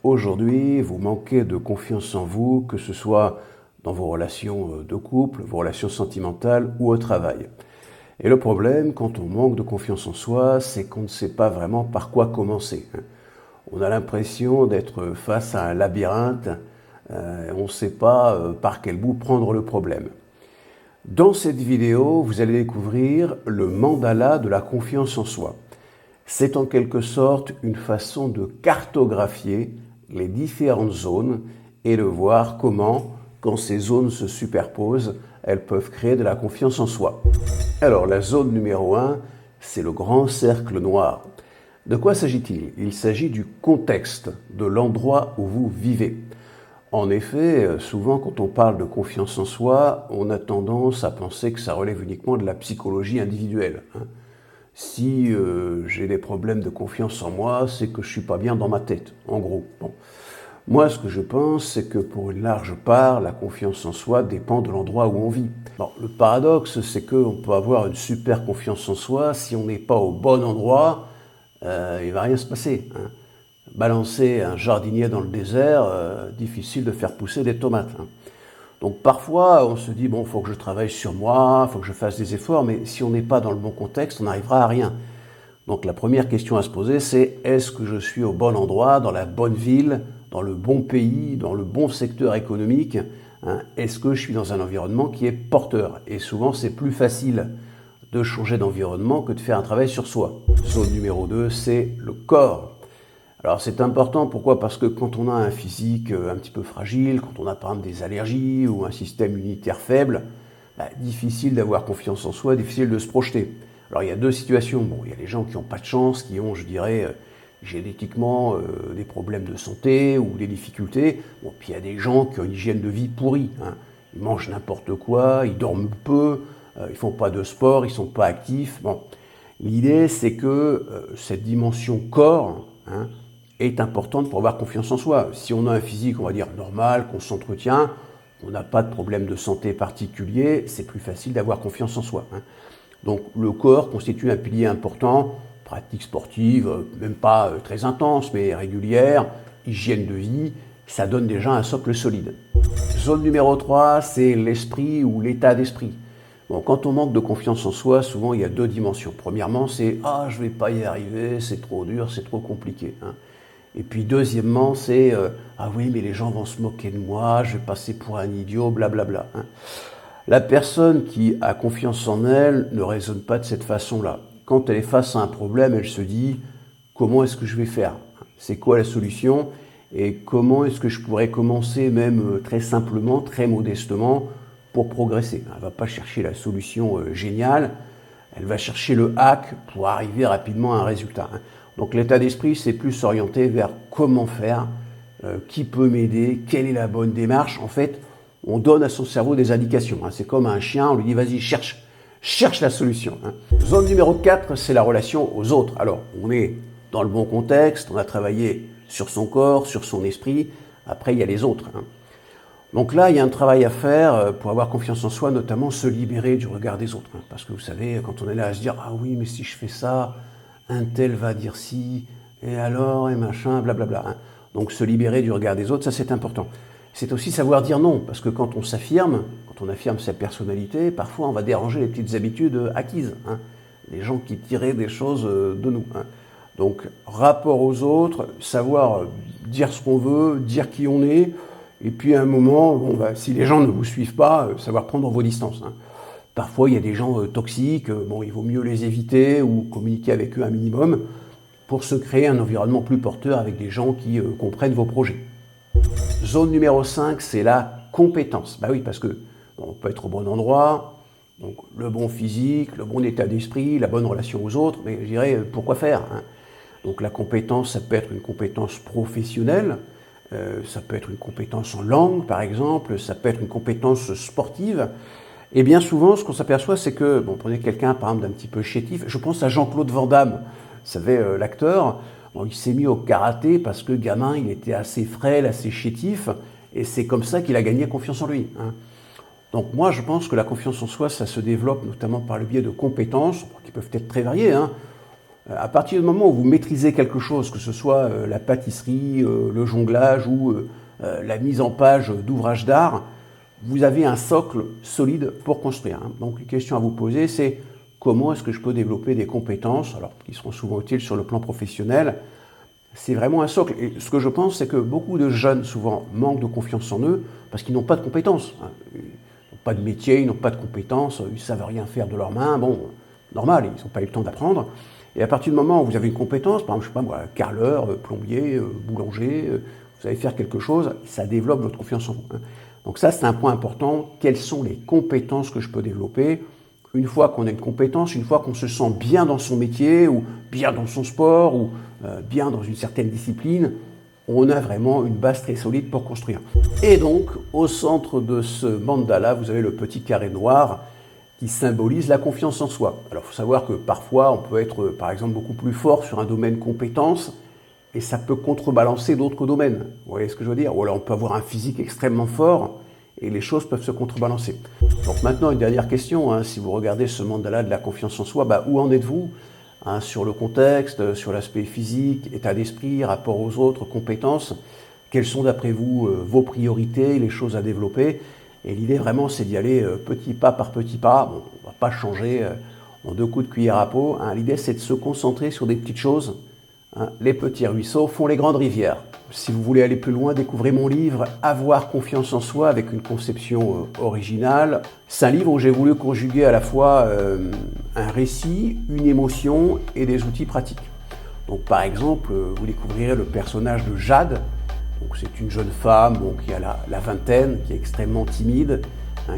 Aujourd'hui, vous manquez de confiance en vous, que ce soit dans vos relations de couple, vos relations sentimentales ou au travail. Et le problème, quand on manque de confiance en soi, c'est qu'on ne sait pas vraiment par quoi commencer. On a l'impression d'être face à un labyrinthe, on ne sait pas par quel bout prendre le problème. Dans cette vidéo, vous allez découvrir le mandala de la confiance en soi. C'est en quelque sorte une façon de cartographier les différentes zones et de voir comment, quand ces zones se superposent, elles peuvent créer de la confiance en soi. Alors, la zone numéro 1, c'est le grand cercle noir. De quoi s'agit-il? Il s'agit du contexte, de l'endroit où vous vivez. En effet, souvent quand on parle de confiance en soi, on a tendance à penser que ça relève uniquement de la psychologie individuelle. Si j'ai des problèmes de confiance en moi, c'est que je suis pas bien dans ma tête, en gros. Bon. Moi, ce que je pense, c'est que pour une large part, la confiance en soi dépend de l'endroit où on vit. Bon, le paradoxe, c'est qu'on peut avoir une super confiance en soi, si on n'est pas au bon endroit, il va rien se passer. Balancer un jardinier dans le désert, difficile de faire pousser des tomates. Donc parfois, on se dit, bon, il faut que je travaille sur moi, il faut que je fasse des efforts, mais si on n'est pas dans le bon contexte, on n'arrivera à rien. Donc la première question à se poser, c'est est-ce que je suis au bon endroit, dans la bonne ville, dans le bon pays, dans le bon secteur économique? Est-ce que je suis dans un environnement qui est porteur? Et souvent, c'est plus facile de changer d'environnement que de faire un travail sur soi. Zone numéro 2, c'est le corps. Alors c'est important, pourquoi? Parce que quand on a un physique un petit peu fragile, quand on a par exemple des allergies ou un système immunitaire faible, difficile d'avoir confiance en soi, difficile de se projeter. Alors il y a deux situations. Bon, il y a les gens qui n'ont pas de chance, qui ont, je dirais, génétiquement des problèmes de santé ou des difficultés. Bon, puis il y a des gens qui ont une hygiène de vie pourrie. Ils mangent n'importe quoi, ils dorment peu, ils font pas de sport, ils sont pas actifs. Bon, l'idée c'est que cette dimension corps est importante pour avoir confiance en soi. Si on a un physique, on va dire, normal, qu'on s'entretient, on n'a pas de problème de santé particulier, c'est plus facile d'avoir confiance en soi. Donc le corps constitue un pilier important, pratique sportive, même pas très intense, mais régulière, hygiène de vie, ça donne déjà un socle solide. Zone numéro 3, c'est l'esprit ou l'état d'esprit. Bon, quand on manque de confiance en soi, souvent il y a deux dimensions. Premièrement, c'est « Ah, je vais pas y arriver, c'est trop dur, c'est trop compliqué ». Et puis deuxièmement, c'est ah oui, mais les gens vont se moquer de moi, je vais passer pour un idiot, blablabla. La personne qui a confiance en elle ne raisonne pas de cette façon-là. Quand elle est face à un problème, elle se dit comment est-ce que je vais faire? C'est quoi la solution? Et comment est-ce que je pourrais commencer, même très simplement, très modestement, pour progresser? Elle ne va pas chercher la solution géniale, elle va chercher le hack pour arriver rapidement à un résultat. Donc l'état d'esprit, c'est plus orienté vers comment faire, qui peut m'aider, quelle est la bonne démarche. En fait, on donne à son cerveau des indications. C'est comme un chien, on lui dit vas-y, cherche la solution. Zone numéro 4, c'est la relation aux autres. Alors, on est dans le bon contexte, on a travaillé sur son corps, sur son esprit. Après, il y a les autres. Donc là, il y a un travail à faire pour avoir confiance en soi, notamment se libérer du regard des autres. Parce que vous savez, quand on est là à se dire « Ah oui, mais si je fais ça, un tel va dire ci, et alors, et machin, blablabla. » Donc se libérer du regard des autres, ça c'est important. C'est aussi savoir dire non, parce que quand on s'affirme, quand on affirme sa personnalité, parfois on va déranger les petites habitudes acquises. Les gens qui tiraient des choses de nous. Donc rapport aux autres, savoir dire ce qu'on veut, dire qui on est, et puis à un moment, bon, si les gens ne vous suivent pas, savoir prendre vos distances. Parfois, il y a des gens toxiques, bon, il vaut mieux les éviter ou communiquer avec eux un minimum pour se créer un environnement plus porteur avec des gens qui comprennent vos projets. Zone numéro 5, c'est la compétence. Oui, parce que on peut être au bon endroit, donc le bon physique, le bon état d'esprit, la bonne relation aux autres, mais je dirais, pourquoi faire? Donc la compétence, ça peut être une compétence professionnelle, ça peut être une compétence en langue, par exemple, ça peut être une compétence sportive. Et bien souvent, ce qu'on s'aperçoit, c'est que, bon, prenez quelqu'un, par exemple, d'un petit peu chétif, je pense à Jean-Claude Van Damme, vous savez, l'acteur, bon, il s'est mis au karaté parce que, gamin, il était assez frêle, assez chétif, et c'est comme ça qu'il a gagné confiance en lui. Donc moi, je pense que la confiance en soi, ça se développe notamment par le biais de compétences, qui peuvent être très variées, À partir du moment où vous maîtrisez quelque chose, que ce soit la pâtisserie, le jonglage ou la mise en page d'ouvrages d'art, vous avez un socle solide pour construire. Donc une question à vous poser, c'est comment est-ce que je peux développer des compétences, alors qui seront souvent utiles sur le plan professionnel. C'est vraiment un socle. Et ce que je pense, c'est que beaucoup de jeunes, souvent, manquent de confiance en eux parce qu'ils n'ont pas de compétences. Ils n'ont pas de métier, ils n'ont pas de compétences, ils ne savent rien faire de leurs mains. Bon, normal, ils n'ont pas eu le temps d'apprendre. Et à partir du moment où vous avez une compétence, par exemple, je sais pas moi, carreleur, plombier, boulanger, vous savez faire quelque chose, ça développe votre confiance en vous. Donc ça, c'est un point important. Quelles sont les compétences que je peux développer ? Une fois qu'on a une compétence, une fois qu'on se sent bien dans son métier, ou bien dans son sport, ou bien dans une certaine discipline, on a vraiment une base très solide pour construire. Et donc, au centre de ce mandala, vous avez le petit carré noir qui symbolise la confiance en soi. Alors, il faut savoir que parfois, on peut être, par exemple, beaucoup plus fort sur un domaine compétence, et ça peut contrebalancer d'autres domaines. Vous voyez ce que je veux dire ? Ou alors, on peut avoir un physique extrêmement fort, et les choses peuvent se contrebalancer. Donc maintenant, une dernière question, si vous regardez ce mandala de la confiance en soi, où en êtes-vous sur le contexte, sur l'aspect physique, état d'esprit, rapport aux autres, compétences? Quelles sont d'après vous vos priorités, les choses à développer? Et l'idée vraiment, c'est d'y aller petit pas par petit pas. Bon, on ne va pas changer en 2 coups de cuillère à peau. L'idée, c'est de se concentrer sur des petites choses. Les petits ruisseaux font les grandes rivières. Si vous voulez aller plus loin, découvrez mon livre « Avoir confiance en soi » avec une conception originale. C'est un livre où j'ai voulu conjuguer à la fois un récit, une émotion et des outils pratiques. Donc par exemple, vous découvrirez le personnage de Jade. Donc, c'est une jeune femme qui a la vingtaine, qui est extrêmement timide,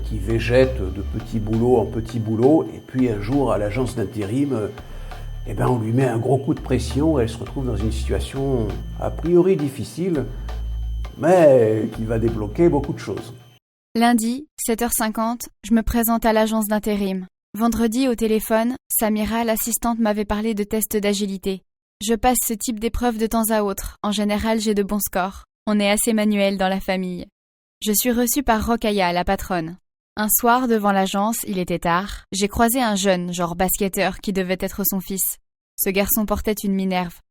qui végète de petit boulot en petit boulot. Et puis un jour, à l'agence d'intérim, on lui met un gros coup de pression et elle se retrouve dans une situation a priori difficile, mais qui va débloquer beaucoup de choses. Lundi, 7h50, je me présente à l'agence d'intérim. Vendredi, au téléphone, Samira, l'assistante, m'avait parlé de tests d'agilité. Je passe ce type d'épreuve de temps à autre. En général, j'ai de bons scores. On est assez manuel dans la famille. Je suis reçue par Rokhaya, la patronne. Un soir, devant l'agence, il était tard, j'ai croisé un jeune, genre basketteur, qui devait être son fils. Ce garçon portait une Minerve.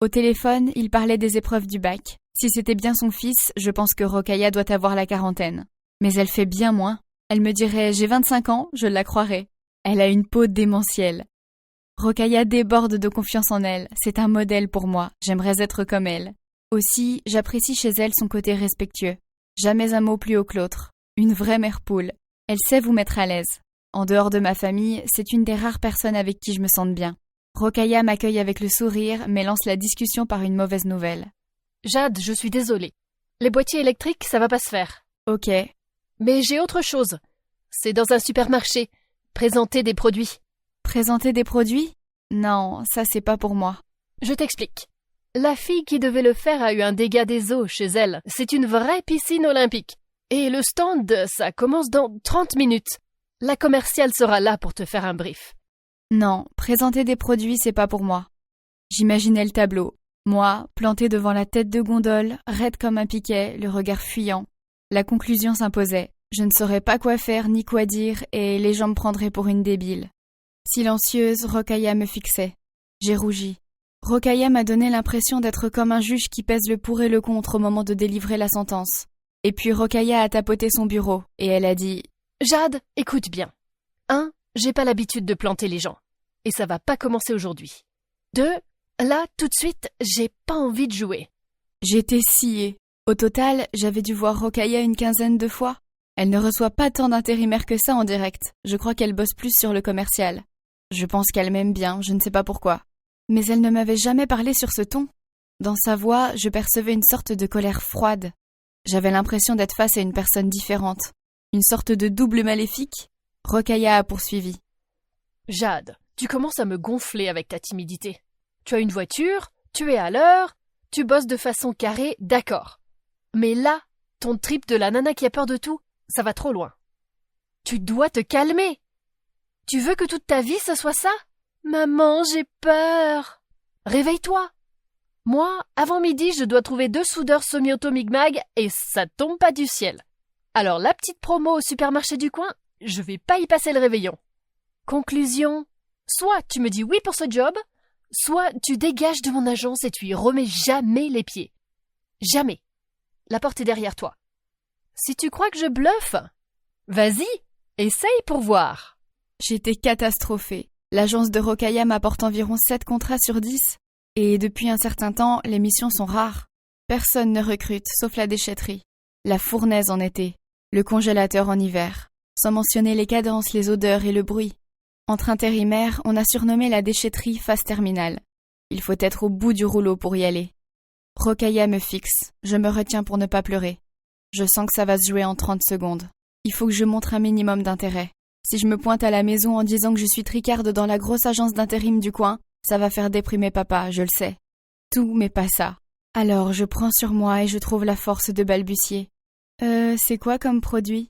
Au téléphone, il parlait des épreuves du bac. Si c'était bien son fils, je pense que Rokhaya doit avoir la quarantaine. Mais elle fait bien moins. Elle me dirait « j'ai 25 ans », je la croirais. Elle a une peau démentielle. Rokhaya déborde de confiance en elle. C'est un modèle pour moi. J'aimerais être comme elle. Aussi, j'apprécie chez elle son côté respectueux. Jamais un mot plus haut que l'autre. Une vraie mère poule. Elle sait vous mettre à l'aise. En dehors de ma famille, c'est une des rares personnes avec qui je me sente bien. Rokhaya m'accueille avec le sourire, mais lance la discussion par une mauvaise nouvelle. Jade, je suis désolée. Les boîtiers électriques, ça va pas se faire. Ok. Mais j'ai autre chose. C'est dans un supermarché. Présenter des produits. Présenter des produits ? Non, ça c'est pas pour moi. Je t'explique. La fille qui devait le faire a eu un dégât des eaux chez elle. C'est une vraie piscine olympique. Et le stand, ça commence dans 30 minutes. La commerciale sera là pour te faire un brief. Non, présenter des produits, c'est pas pour moi. J'imaginais le tableau. Moi, plantée devant la tête de gondole, raide comme un piquet, le regard fuyant. La conclusion s'imposait. Je ne saurais pas quoi faire ni quoi dire et les gens me prendraient pour une débile. Silencieuse, Rokhaya me fixait. J'ai rougi. Rokhaya m'a donné l'impression d'être comme un juge qui pèse le pour et le contre au moment de délivrer la sentence. Et puis Rokhaya a tapoté son bureau, et elle a dit « Jade, écoute bien. 1. J'ai pas l'habitude de planter les gens. Et ça va pas commencer aujourd'hui. 2. Là, tout de suite, j'ai pas envie de jouer. » J'étais sciée. Au total, j'avais dû voir Rokhaya une quinzaine de fois. Elle ne reçoit pas tant d'intérimaires que ça en direct. Je crois qu'elle bosse plus sur le commercial. Je pense qu'elle m'aime bien, je ne sais pas pourquoi. Mais elle ne m'avait jamais parlé sur ce ton. Dans sa voix, je percevais une sorte de colère froide. J'avais l'impression d'être face à une personne différente. Une sorte de double maléfique. Rokhaya a poursuivi. « Jade, tu commences à me gonfler avec ta timidité. Tu as une voiture, tu es à l'heure, tu bosses de façon carrée, d'accord. Mais là, ton trip de la nana qui a peur de tout, ça va trop loin. Tu dois te calmer. Tu veux que toute ta vie ce soit ça ? Maman, j'ai peur. Réveille-toi. Moi, avant midi, je dois trouver 2 soudeurs semi-auto Migmag et ça tombe pas du ciel. Alors la petite promo au supermarché du coin, je vais pas y passer le réveillon. Conclusion, soit tu me dis oui pour ce job, Soit tu dégages de mon agence et tu y remets jamais les pieds. Jamais. La porte est derrière toi. Si tu crois que je bluffe, vas-y, essaye pour voir. J'étais catastrophée. L'agence de Rocailla m'apporte environ 7 contrats sur 10. Et depuis un certain temps, les missions sont rares. Personne ne recrute, sauf la déchetterie. La fournaise en été, le congélateur en hiver. Sans mentionner les cadences, les odeurs et le bruit. Entre intérimaires, on a surnommé la déchetterie phase terminale. Il faut être au bout du rouleau pour y aller. Rocailla me fixe. Je me retiens pour ne pas pleurer. Je sens que ça va se jouer en 30 secondes. Il faut que je montre un minimum d'intérêt. Si je me pointe à la maison en disant que je suis tricarde dans la grosse agence d'intérim du coin, ça va faire déprimer papa, je le sais. Tout, mais pas ça. Alors je prends sur moi et je trouve la force de balbutier. C'est quoi comme produit ?